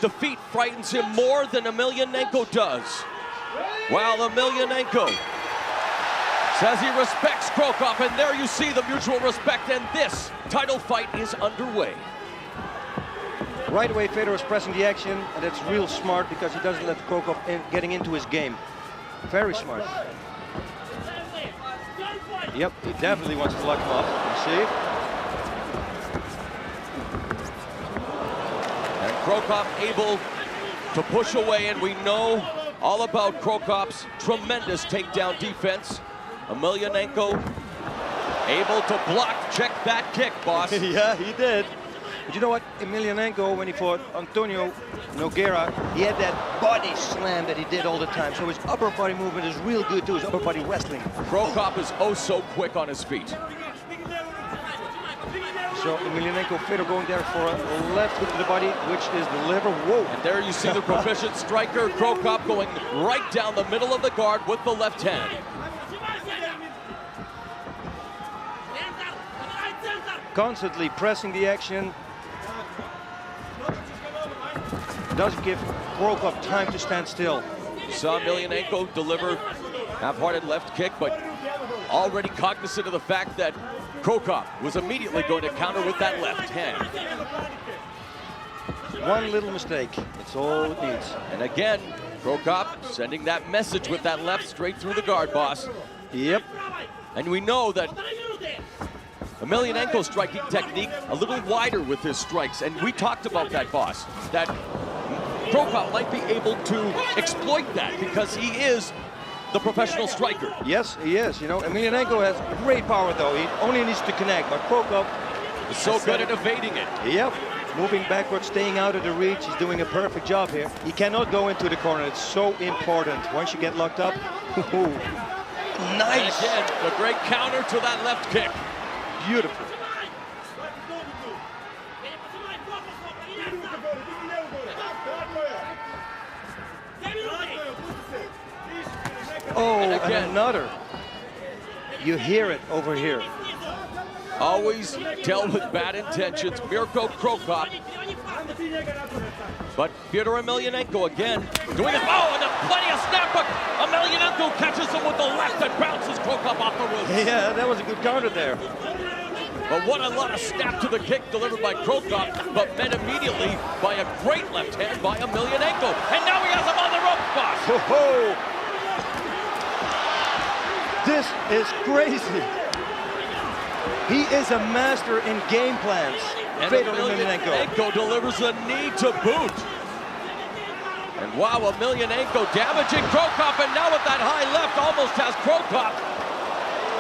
defeat frightens him more than Emelianenko does. While Emelianenko says he respects Crocop, and there you see the mutual respect, and this title fight is underway. Right away, Fedor is pressing the action, and it's real smart because he doesn't let Crocop getting into his game. Very smart. Yep, he definitely wants to lock him up. You see? And Crocop able to push away, and we know all about Crocop's tremendous takedown defense. Emelianenko able to block, check that kick, boss. Yeah, he did. But you know what? Emelianenko, when he fought Antonio Nogueira, he had that body slam that he did all the time. So his upper body movement is real good too, his upper body wrestling. Crocop is oh so quick on his feet. So Emelianenko, Fedor going there for a left hook to the body, which is the liver. Whoa! And there you see the proficient striker, Crocop, going right down the middle of the guard with the left hand. Constantly pressing the action. Does give Crocop time to stand still. Saw Emelianenko deliver half-hearted left kick, but already cognizant of the fact that Crocop was immediately going to counter with that left hand. One little mistake, it's all it needs. And again, Crocop sending that message with that left straight through the guard, boss. Yep. And we know that Emelianenko's striking technique a little wider with his strikes, and we talked about that, boss, that Crocop might be able to exploit that because he is the professional striker. Yes, he is. You know, Emelianenko has great power, though. He only needs to connect, but Crocop is so good at evading it. Yep. Moving backwards, staying out of the reach. He's doing a perfect job here. He cannot go into the corner. It's so important. Once you get locked up, nice. And again, the great counter to that left kick. Beautiful. Oh, and another. You hear it over here. Always dealt with bad intentions, Mirko Crocop. But Fyodor Emelianenko again doing it. Oh, and plenty of snap, but Emelianenko catches him with the left and bounces Crocop off the roof. Yeah, that was a good counter there. But what a lot of snap to the kick delivered by Crocop, but met immediately by a great left hand by Emelianenko. And now he has him on the rope, boss. Ho-ho! This is crazy. He is a master in game plans. And Fyodor Emelianenko delivers a knee to boot. And wow, Emelianenko damaging Crocop, and now with that high left almost has Crocop.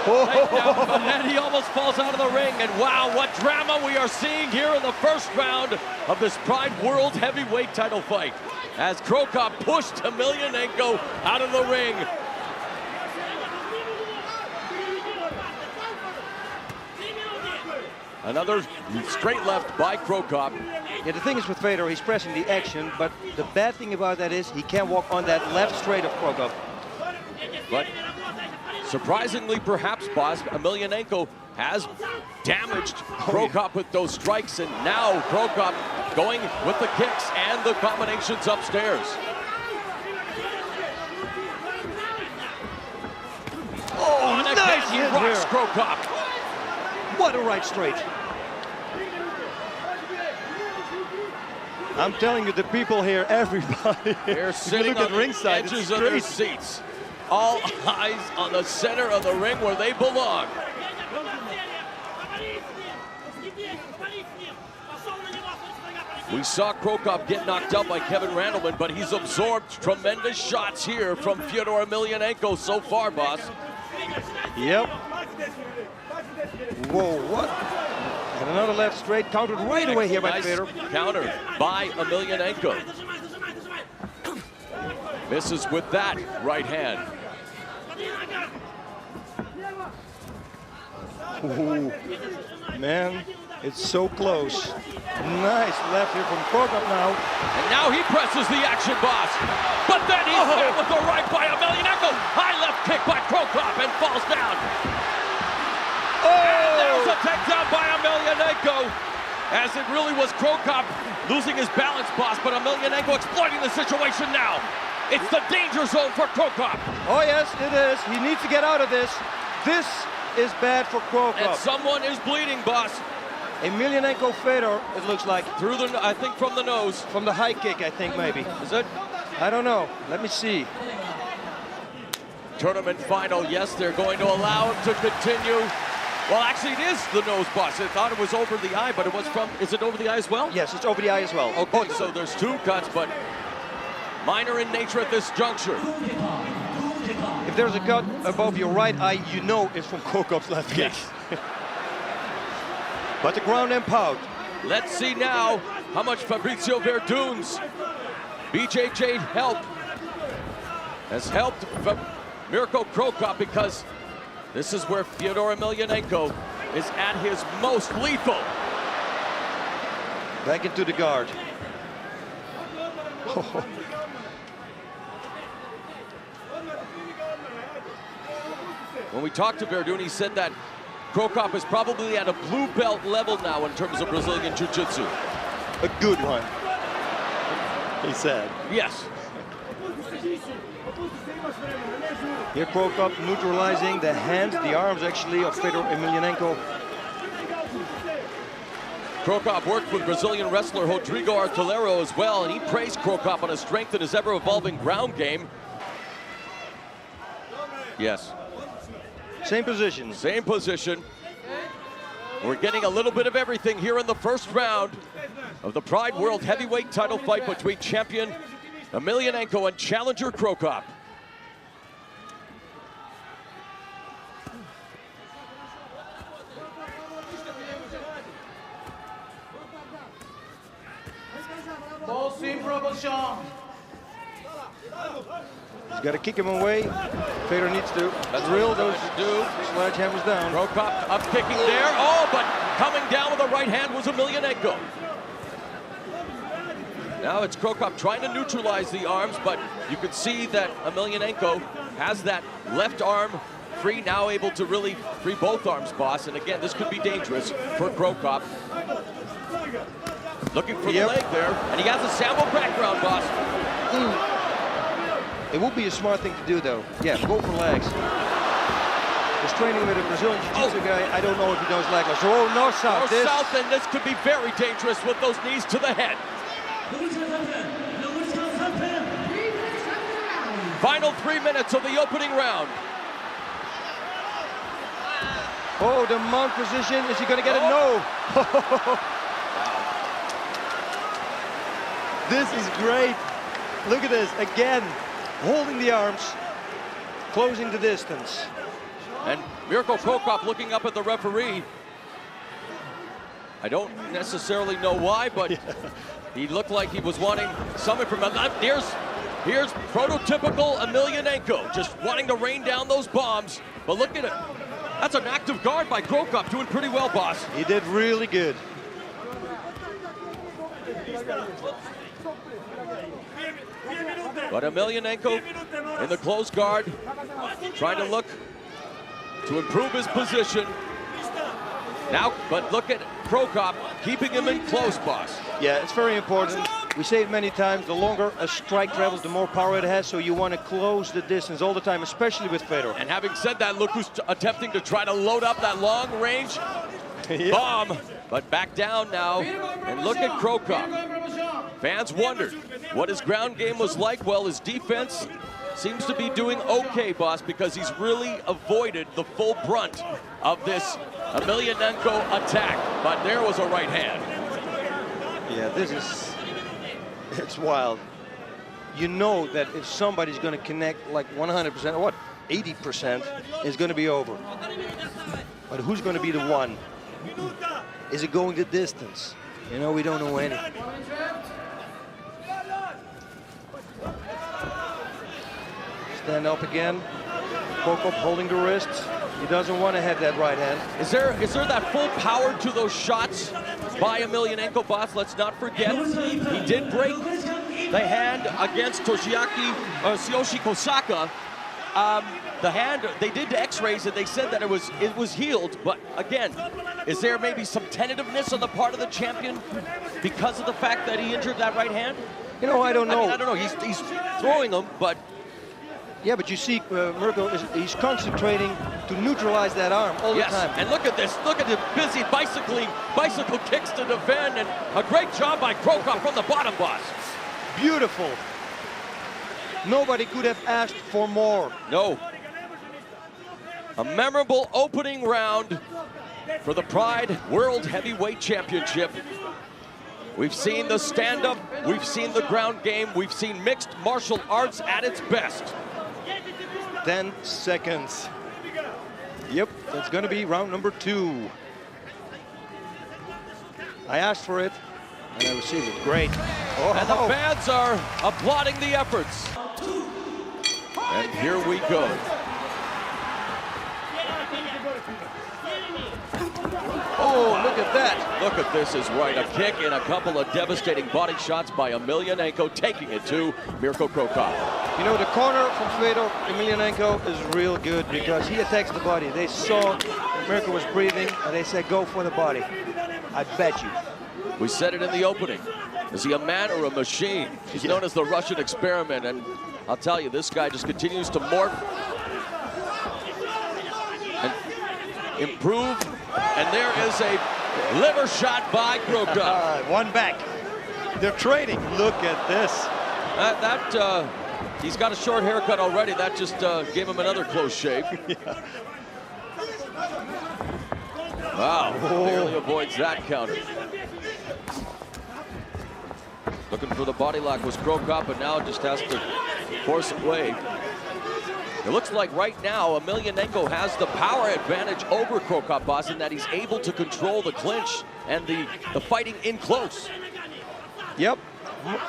And then he almost falls out of the ring. And wow, what drama we are seeing here in the first round of this Pride World Heavyweight title fight. As Crocop pushed Emelianenko out of the ring. Another straight left by Crocop. Yeah, the thing is with Fedor, he's pressing the action, but the bad thing about that is he can't walk on that left straight of Crocop. But surprisingly, perhaps, boss, Emelianenko has damaged Crocop with those strikes, and now Crocop going with the kicks and the combinations upstairs. Oh, and nice again, he rocks Crocop. What a right straight. I'm telling you, the people here, everybody, they're sitting on the edges of their seats. All eyes on the center of the ring where they belong. We saw Crocop get knocked out by Kevin Randleman, but he's absorbed tremendous shots here from Fyodor Emelianenko so far, boss. Yep. Whoa, what? And another left straight countered right away here by Fedor. Counter by Emelianenko. Misses with that right hand. Ooh, man, it's so close. Nice left here from Crocop now. And now he presses the action, boss. But then he's met with the right by Emelianenko. High left kick by Crocop and falls down. Oh! And there's a takedown by Emelianenko. as it really was Crocop losing his balance, boss, but Emelianenko exploiting the situation now. It's the danger zone for Crocop. Oh yes, it is. He needs to get out of this. This is bad for And Crocop. someone is bleeding, boss. Emelianenko Fedor, it looks like. Through the, I think from the nose. From the high kick, I think, maybe. Is it? I don't know. Let me see. Tournament final, yes, they're going to allow him to continue. Well, actually, it is the nose, boss. I thought it was over the eye, but it was from, is it over the eye as well? Yes, it's over the eye as well. Okay, so there's 2 cuts, but minor in nature at this juncture. If there's a cut above your right eye, you know it's from Crocop's left kick. Yes. But the ground and pound. Let's see now how much Fabrizio Verdun's BJJ help has helped Mirko Crocop, because this is where Fyodor Emelianenko is at his most lethal. Back into the guard. When we talked to Verdun, he said that Crocop is probably at a blue belt level now in terms of Brazilian Jiu-Jitsu. A good one, he said. Yes. Here Crocop neutralizing the hands, the arms actually, of Fedor Emelianenko. Crocop worked with Brazilian wrestler Rodrigo Artilheiro as well, and he praised Crocop on his strength and his ever-evolving ground game. Yes. Same position. Same position. We're getting a little bit of everything here in the first round of the Pride World Heavyweight title fight between champion Emelianenko and challenger Crocop. He's got to kick him away. Fedor needs to drill those sledgehammers down. Crocop up kicking there. Oh, but coming down with the right hand was Emelianenko. Now it's Crocop trying to neutralize the arms, but you can see that Emelianenko has that left arm free, now able to really free both arms, boss. And again, this could be dangerous for Crocop. Looking for the leg there, and he has a sambo background, boss. It would be a smart thing to do, though. Yeah, go for legs. He's training with a Brazilian Jiu-Jitsu guy. I don't know if he knows leg locks. Oh, north-south. North-south, and this could be very dangerous with those knees to the head. Final 3 minutes of the opening round. Oh, the mount position. Is he going to get it? No. This is great. Look at this again. Holding the arms, closing the distance. And Mirko Crocop looking up at the referee. I don't necessarily know why, but he looked like he was wanting something from him. Here's prototypical Emelianenko, just wanting to rain down those bombs. But look at it. That's an active guard by Crocop, doing pretty well, boss. He did really good. But Emelianenko in the close guard, trying to look to improve his position. Now, but look at Crocop keeping him in close, boss. Yeah, it's very important. We say it many times, the longer a strike travels, the more power it has, so you want to close the distance all the time, especially with Fedor. And having said that, look who's attempting to try to load up that long range bomb. But back down now, and look at Crocop. Fans wondered what his ground game was like. Well, his defense seems to be doing okay, boss, because he's really avoided the full brunt of this Emelianenko attack. But there was a right hand. Yeah, it's wild. You know that if somebody's going to connect like 100%, or what, 80%, is going to be over. But who's going to be the one? Is it going the distance? You know, we don't know any. Stand up again. Crocop holding the wrists. He doesn't want to have that right hand. Is there that full power to those shots by Emelianenko, boss? Let's not forget, he did break the hand against Tsuyoshi Kosaka, The hand, they did x-rays and they said that it was healed, but again, is there maybe some tentativeness on the part of the champion because of the fact that he injured that right hand? You know, I don't know. I don't know. He's throwing them, but yeah, but you see, Mirko he's concentrating to neutralize that arm all the time. And look at this. Look at him busy bicycle kicks to defend, and a great job by crocop from the bottom, boss. Beautiful. Nobody could have asked for more. No. A memorable opening round for the Pride World Heavyweight Championship. We've seen the stand-up, we've seen the ground game, we've seen mixed martial arts at its best. 10 seconds. Yep, that's going to be round number 2. I asked for it, and I received it. Great. Oh, and the fans are applauding the efforts. And here we go. Oh, look at that. Look at this is right. A kick and a couple of devastating body shots by Emelianenko, taking it to Mirko Crocop. You know, the corner from Fedor, Emelianenko, is real good because he attacks the body. They saw Mirko was breathing, and they said, go for the body. I bet you. We said it in the opening. Is he a man or a machine? He's known as the Russian experiment, and I'll tell you, this guy just continues to morph and improve. And there is a liver shot by Crocop. One back. They're trading. Look at this. He's got a short haircut already. That just gave him another close shave. Yeah. Wow, barely avoids that counter. Looking for the body lock was Crocop, but now just has to force away. It looks like right now Emelianenko has the power advantage over Crocop, boss, in that he's able to control the clinch and the fighting in close. Yep,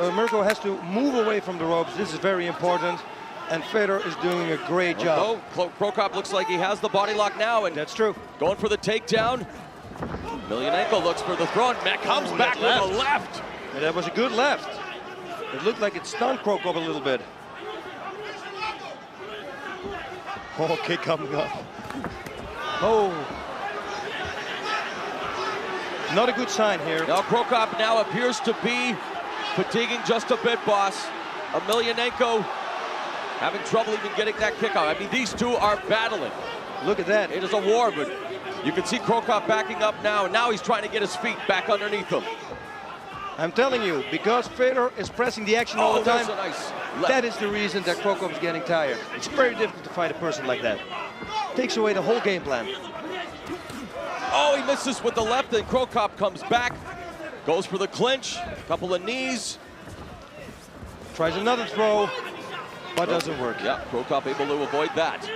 Mirko has to move away from the ropes. This is very important, and Fedor is doing a great job. Crocop looks like he has the body lock now, and that's true. Going for the takedown. Emelianenko looks for the throw, and comes back with a left. And that was a good left. It looked like it stunned Crocop a little bit. Oh, kick coming up. Oh. Not a good sign here. Now Crocop now appears to be fatiguing just a bit, boss. Emelianenko having trouble even getting that kick out. I mean, these two are battling. Look at that. It is a war, but you can see Crocop backing up now, and now he's trying to get his feet back underneath him. I'm telling you, because Fedor is pressing the action all the time, a nice that is the reason that Crocop is getting tired. It's very difficult to fight a person like that. Takes away the whole game plan. Oh, he misses with the left, and Crocop comes back. Goes for the clinch, couple of knees. Tries another throw, but doesn't work. Yeah, Crocop able to avoid that.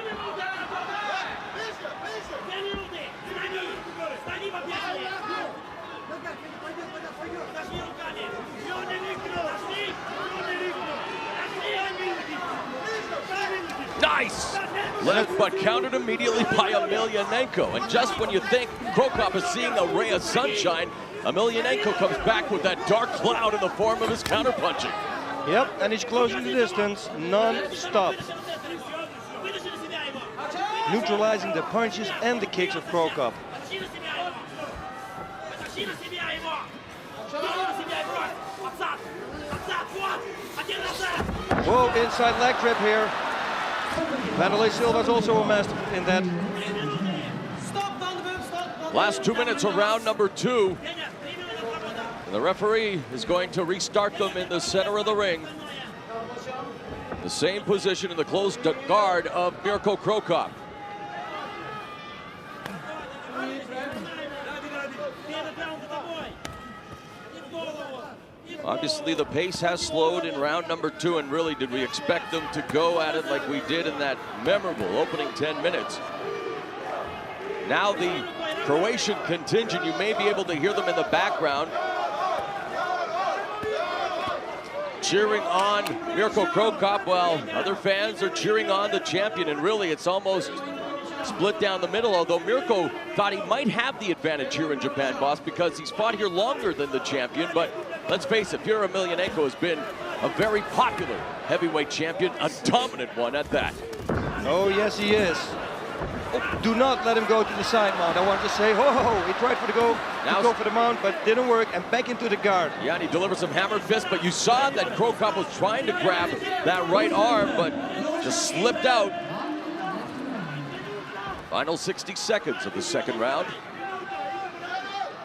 Nice! Left, but countered immediately by Emelianenko. And just when you think Crocop is seeing a ray of sunshine, Emelianenko comes back with that dark cloud in the form of his counterpunching. Yep, and he's closing the distance non-stop. Neutralizing the punches and the kicks of Crocop. Whoa, inside leg trip here. Vanderlei Silva's also a master in that. Last 2 minutes of round number 2. And the referee is going to restart them in the center of the ring. The same position in the close guard of Mirko Crocop. Obviously, the pace has slowed in round number 2, and really, did we expect them to go at it like we did in that memorable opening 10 minutes? Now the Croatian contingent, you may be able to hear them in the background, cheering on Mirko Crocop while other fans are cheering on the champion, and really, it's almost split down the middle, although Mirko thought he might have the advantage here in Japan, boss, because he's fought here longer than the champion. But let's face it, Pyotr Emelianenko has been a very popular heavyweight champion, a dominant one at that. Oh, yes, he is. Oh, do not let him go to the side mount. I want to say, oh, he tried to go for the mount, but didn't work, and back into the guard. Yeah, and he delivered some hammer fist, but you saw that crocop was trying to grab that right arm, but just slipped out. Final 60 seconds of the second round.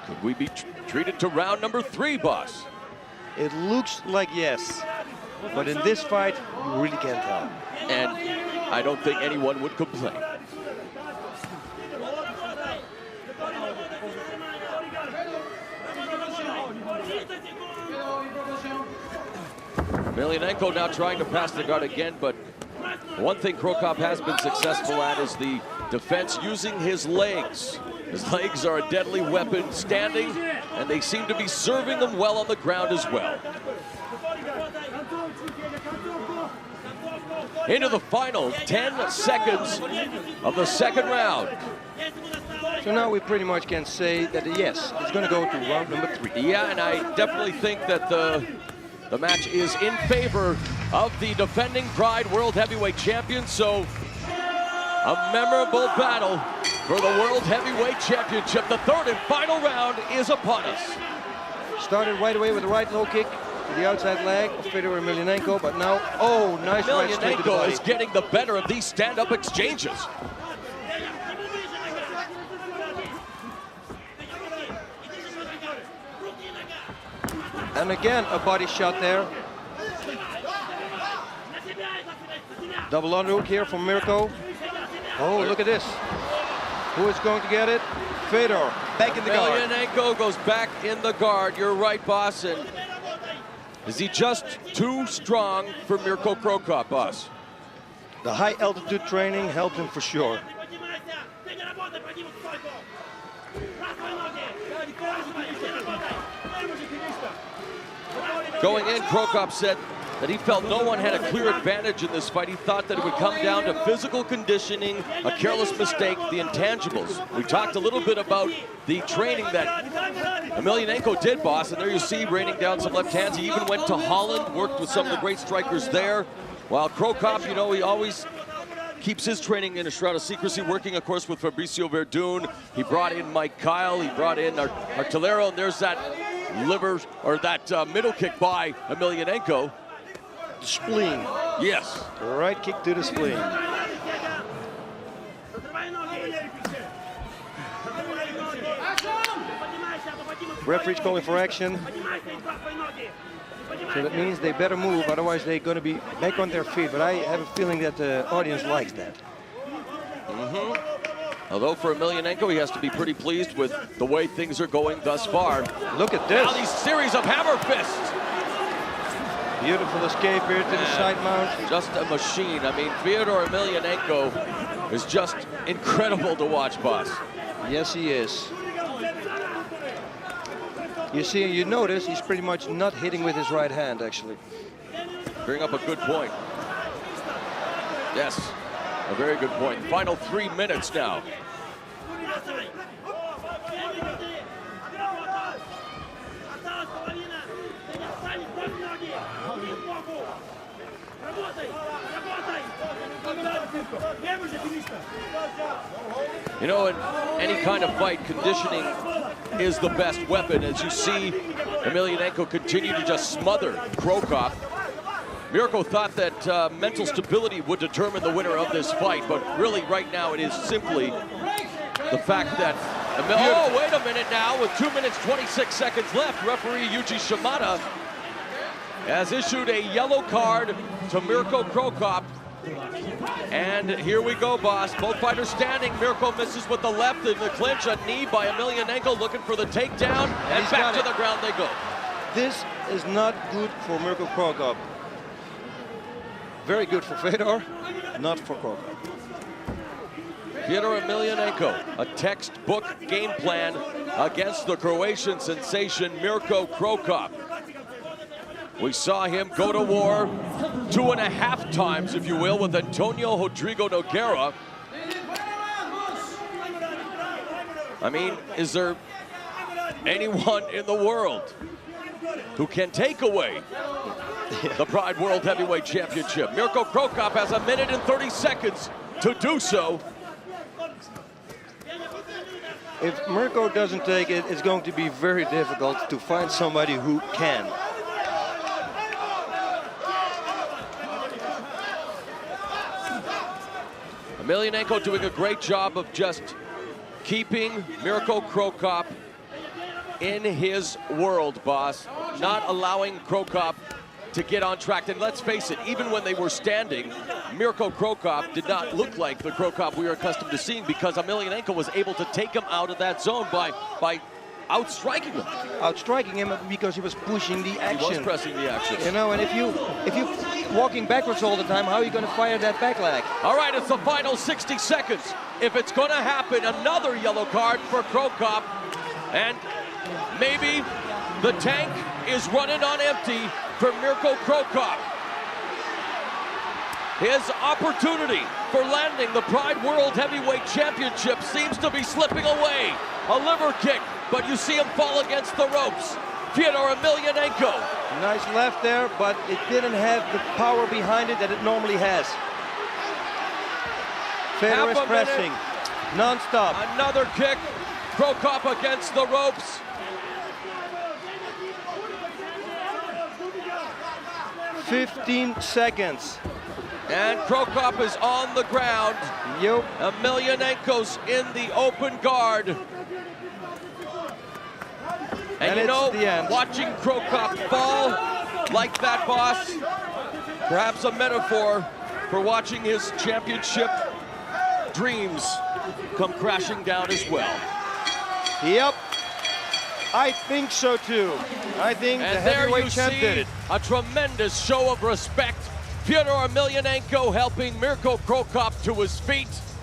Could we be treated to round number 3, boss? It looks like yes, but in this fight, you really can't tell. And I don't think anyone would complain. Emelianenko now trying to pass the guard again, but one thing Crocop has been successful at is the defense using his legs. His legs are a deadly weapon standing, and they seem to be serving them well on the ground as well. Into the final 10 seconds of the second round. So now we pretty much can say that yes, it's going to go to round number 3. Yeah, and I definitely think that the match is in favor of the defending Pride World Heavyweight Champion. So a memorable battle for the World Heavyweight Championship. The third and final round is upon us. Started right away with the right low kick to the outside leg of Fedor Emelianenko, but now, oh, nice right straight to the body. Emelianenko is getting the better of these stand-up exchanges. And again, a body shot there. Double underhook here from Mirko. Oh, look at this. Who is going to get it? Fedor, back in the guard. Emelianenko goes back in the guard. You're right, boss. And is he just too strong for Mirko Crocop, boss? The high altitude training helped him for sure. Going in, Crocop said that he felt no one had a clear advantage in this fight. He thought that it would come down to physical conditioning, a careless mistake, the intangibles. We talked a little bit about the training that Emelianenko did, boss, and there you see raining down some left hands. He even went to Holland, worked with some of the great strikers there. While Crocop, you know, he always keeps his training in a shroud of secrecy, working, of course, with Fabricio Verdun. He brought in Mike Kyle, he brought in Artillero, and there's that liver, or that middle kick by Emelianenko. Spleen. Yes. Right kick to the spleen. Referee's calling for action. So that means they better move, otherwise they're going to be back on their feet. But I have a feeling that the audience likes that. Although for Emelianenko, he has to be pretty pleased with the way things are going thus far. Look at this. Now these series of hammer fists. Beautiful escape here to the side mount. Just a machine. I mean, Fyodor Emelianenko is just incredible to watch, boss. Yes, he is. You see, you notice he's pretty much not hitting with his right hand, actually. Bring up a good point. Yes, a very good point. Final 3 minutes now. You know, in any kind of fight, conditioning is the best weapon. As you see Emelianenko continue to just smother Crocop. Mirko thought that mental stability would determine the winner of this fight, but really right now it is simply the fact that oh, wait a minute now, with 2 minutes 26 seconds left, referee Yuji Shimada has issued a yellow card to Mirko Crocop. And here we go, boss. Both fighters standing. Mirko misses with the left in the clinch. A knee by Emelianenko looking for the takedown. And back to the ground they go. This is not good for Mirko Crocop. Very good for Fedor, not for Crocop. Fyodor Emelianenko, a textbook game plan against the Croatian sensation Mirko Crocop. We saw him go to war 2.5 times, if you will, with Antonio Rodrigo Nogueira. I mean, is there anyone in the world who can take away the Pride World Heavyweight Championship? Mirko Crocop has 1 minute and 30 seconds to do so. If Mirko doesn't take it, it's going to be very difficult to find somebody who can. Emelianenko doing a great job of just keeping Mirko Crocop in his world, boss. Not allowing Crocop to get on track. And let's face it, even when they were standing, Mirko Crocop did not look like the Crocop we are accustomed to seeing, because Emelianenko was able to take him out of that zone by outstriking him. Outstriking him because he was pushing the action. He was pressing the action. You know, and if you walking backwards all the time, how are you going to fire that back leg? All right, it's the final 60 seconds. If it's going to happen, another yellow card for Crocop, and maybe the tank is running on empty for Mirko Crocop. His opportunity for landing the Pride World Heavyweight Championship seems to be slipping away. A liver kick, but you see him fall against the ropes. Fyodor Emelianenko. Nice left there, but it didn't have the power behind it that it normally has. Fedor is pressing, non-stop. Another kick. Crocop against the ropes. "15 seconds. And Crocop is on the ground. Yep. Emelianenko's in the open guard. And you it's know, the end. watching Crocop fall like that, boss, perhaps a metaphor for watching his championship dreams come crashing down as well. Yep. I think so too. I think And the there you heavyweight champ did see it. a tremendous show of respect. Fyodor Emelianenko helping Mirko Crocop to his feet.